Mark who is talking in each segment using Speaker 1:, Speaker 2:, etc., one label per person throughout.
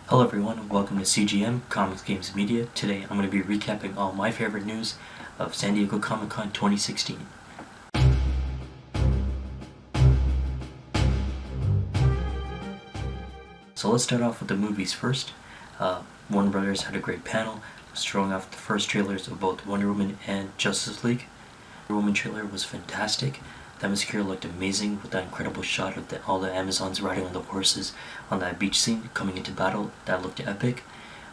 Speaker 1: Hello everyone and welcome to CGM, Comics, Games, Media. Today I'm going to be recapping all my favorite news of San Diego Comic-Con 2016. So let's start off with the movies first. Warner Brothers had a great panel, showing off the first trailers of both Wonder Woman and Justice League. The Wonder Woman trailer was fantastic. The atmosphere looked amazing with that incredible shot of all the Amazons riding on the horses on that beach scene coming into battle. That looked epic.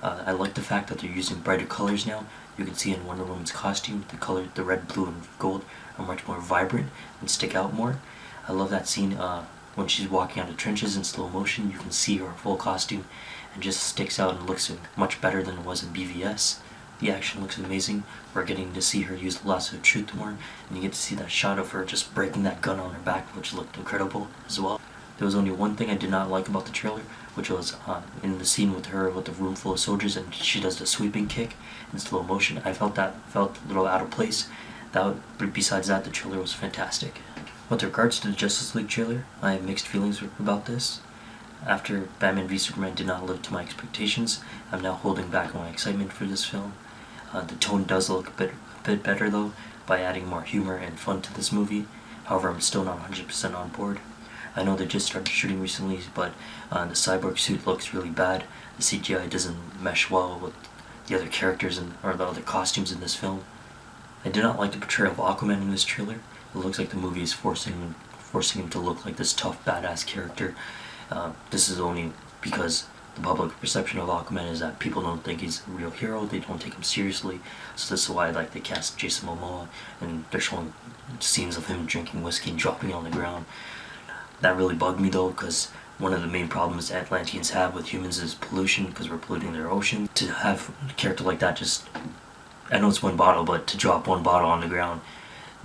Speaker 1: I like the fact that they're using brighter colors now. You can see in Wonder Woman's costume, the red, blue, and gold are much more vibrant and stick out more. I love that scene when she's walking out of trenches in slow motion. You can see her full costume and just sticks out and looks much better than it was in BVS. The action looks amazing. We're getting to see her use the lasso of truth more, and you get to see that shot of her just breaking that gun on her back, which looked incredible as well. There was only one thing I did not like about the trailer, which was in the scene with her with the room full of soldiers and she does the sweeping kick in slow motion. I felt a little out of place. But besides that, the trailer was fantastic. With regards to the Justice League trailer, I have mixed feelings about this. After Batman v Superman did not live to my expectations, I'm now holding back on my excitement for this film. The tone does look a bit better though, by adding more humor and fun to this movie. However, I'm still not 100% on board. I know they just started shooting recently, but the cyborg suit looks really bad. The CGI doesn't mesh well with the other characters or the other costumes in this film. I did not like the portrayal of Aquaman in this trailer. It looks like the movie is forcing him to look like this tough, badass character. This is only because the public perception of Aquaman is that people don't think he's a real hero, they don't take him seriously, so this is why they cast Jason Momoa, and they're showing scenes of him drinking whiskey and dropping it on the ground. That really bugged me though, because one of the main problems Atlanteans have with humans is pollution, because we're polluting their ocean. To have a character like that I know it's one bottle, but to drop one bottle on the ground,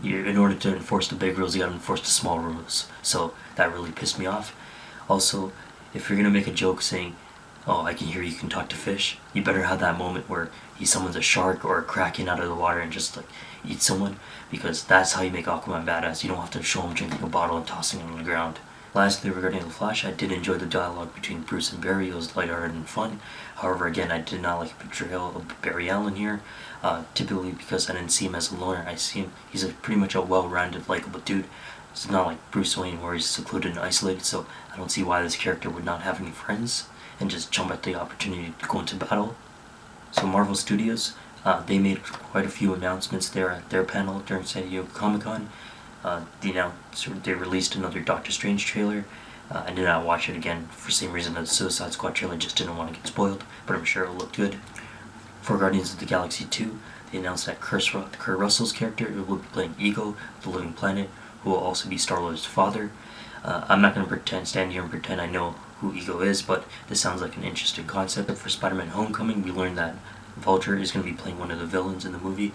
Speaker 1: in order to enforce the big rules, you gotta enforce the small rules, so that really pissed me off. Also, if you're gonna make a joke saying, "Oh, I can hear you can talk to fish," you better have that moment where he summons a shark or a kraken out of the water and just eat someone, because that's how you make Aquaman badass. You don't have to show him drinking a bottle and tossing it on the ground. Lastly, regarding The Flash, I did enjoy the dialogue between Bruce and Barry. It was lighthearted and fun. However, again, I did not like the portrayal of Barry Allen here, typically because I didn't see him as a loner. He's pretty much a well-rounded, likable dude. It's not like Bruce Wayne where he's secluded and isolated, so I don't see why this character would not have any friends and just jump at the opportunity to go into battle. So Marvel Studios, they made quite a few announcements there at their panel during San Diego Comic-Con. They released another Doctor Strange trailer. I did not watch it again for the same reason that the Suicide Squad trailer, just didn't want to get spoiled, but I'm sure it'll look good. For Guardians of the Galaxy 2, they announced that Kurt Russell's character will be playing Ego, the Living Planet, who will also be Star-Lord's father. I'm not going to stand here and pretend I know who Ego is, but this sounds like an interesting concept. For Spider-Man Homecoming, we learned that Vulture is going to be playing one of the villains in the movie,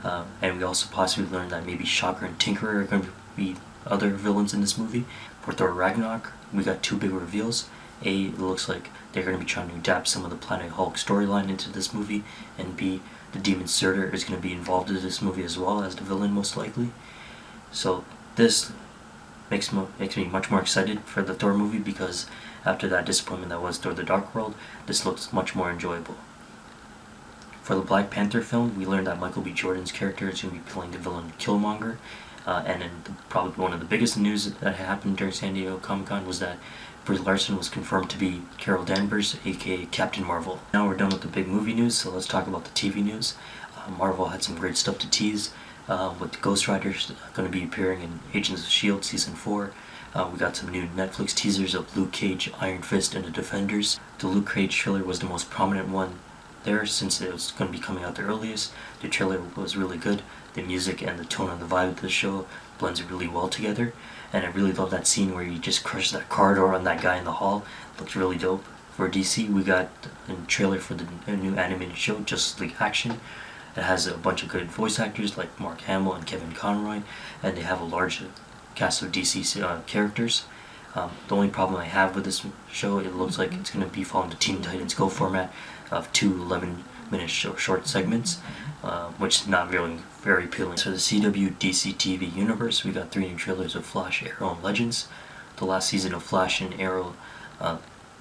Speaker 1: and we also possibly learned that maybe Shocker and Tinkerer are going to be other villains in this movie. For Thor Ragnarok, we got two big reveals. A, it looks like they're going to be trying to adapt some of the Planet Hulk storyline into this movie, and B, the Demon Surtur is going to be involved in this movie as well as the villain, most likely. So this makes me much more excited for the Thor movie, because after that disappointment that was Thor the Dark World, this looks much more enjoyable. For the Black Panther film, we learned that Michael B. Jordan's character is going to be playing the villain Killmonger, and then probably one of the biggest news that happened during San Diego Comic-Con was that Brie Larson was confirmed to be Carol Danvers, aka Captain Marvel. Now we're done with the big movie news, so let's talk about the TV news. Marvel had some great stuff to tease, with Ghost Rider going to be appearing in Agents of S.H.I.E.L.D. Season 4. We got some new Netflix teasers of Luke Cage, Iron Fist, and the Defenders. The Luke Cage trailer was the most prominent one there, since it was going to be coming out the earliest. The trailer was really good. The music and the tone and the vibe of the show blends really well together, and I really love that scene where he just crushes that car door on that guy in the hall. It looks really dope. For DC, we got a trailer for the new animated show, Justice League Action. It has a bunch of good voice actors like Mark Hamill and Kevin Conroy, and they have a large cast of DC characters. The only problem I have with this show, it looks like it's going to be following the Teen Titans Go format of two 11-minute short segments, which is not really very appealing. So the CW DC TV universe, we got 3 new trailers of Flash, Arrow, and Legends. The last season of Flash and Arrow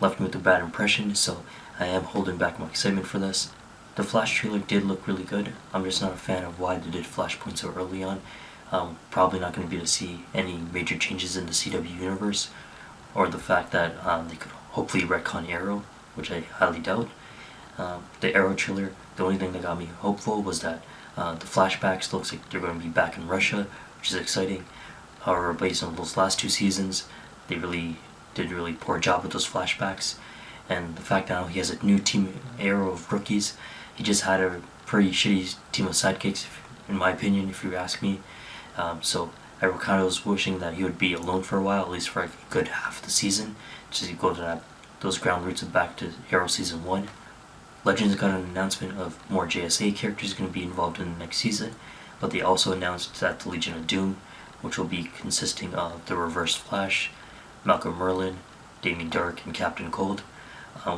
Speaker 1: left me with a bad impression, so I am holding back my excitement for this. The Flash trailer did look really good. I'm just not a fan of why they did Flashpoint so early on. Probably not going to be able to see any major changes in the CW universe, or the fact that they could hopefully retcon Arrow, which I highly doubt. The Arrow trailer, the only thing that got me hopeful was that the flashbacks looks like they're going to be back in Russia, which is exciting. However, based on those last 2 seasons, they did a really poor job with those flashbacks. And the fact that now he has a new team, Arrow of rookies, he just had a pretty shitty team of sidekicks, in my opinion, if you ask me. So I kind of was wishing that he would be alone for a while, at least for like a good half of the season, just to go to those ground roots of back to Arrow Season 1. Legends got an announcement of more JSA characters going to be involved in the next season, but they also announced that the Legion of Doom, which will be consisting of the Reverse Flash, Malcolm Merlin, Damien Dark, and Captain Cold,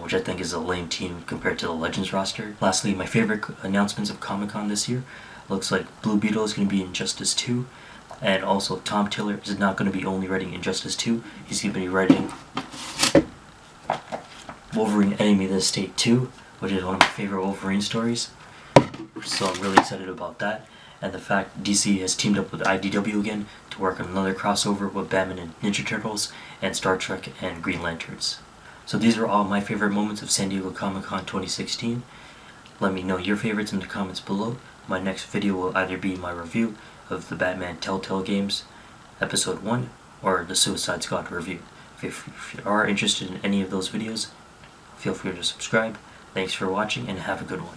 Speaker 1: which I think is a lame team compared to the Legends roster. Lastly, my favorite announcements of Comic-Con this year, looks like Blue Beetle is going to be in Injustice 2, and also Tom Taylor is not going to be only writing Injustice 2, he's going to be writing Wolverine Enemy of the State 2, which is one of my favorite Wolverine stories, so I'm really excited about that. And the fact DC has teamed up with IDW again to work on another crossover with Batman and Ninja Turtles and Star Trek and Green Lanterns. So these are all my favorite moments of San Diego Comic-Con 2016. Let me know your favorites in the comments below. My next video will either be my review of the Batman Telltale Games Episode 1 or the Suicide Squad review. If you are interested in any of those videos, feel free to subscribe. Thanks for watching and have a good one.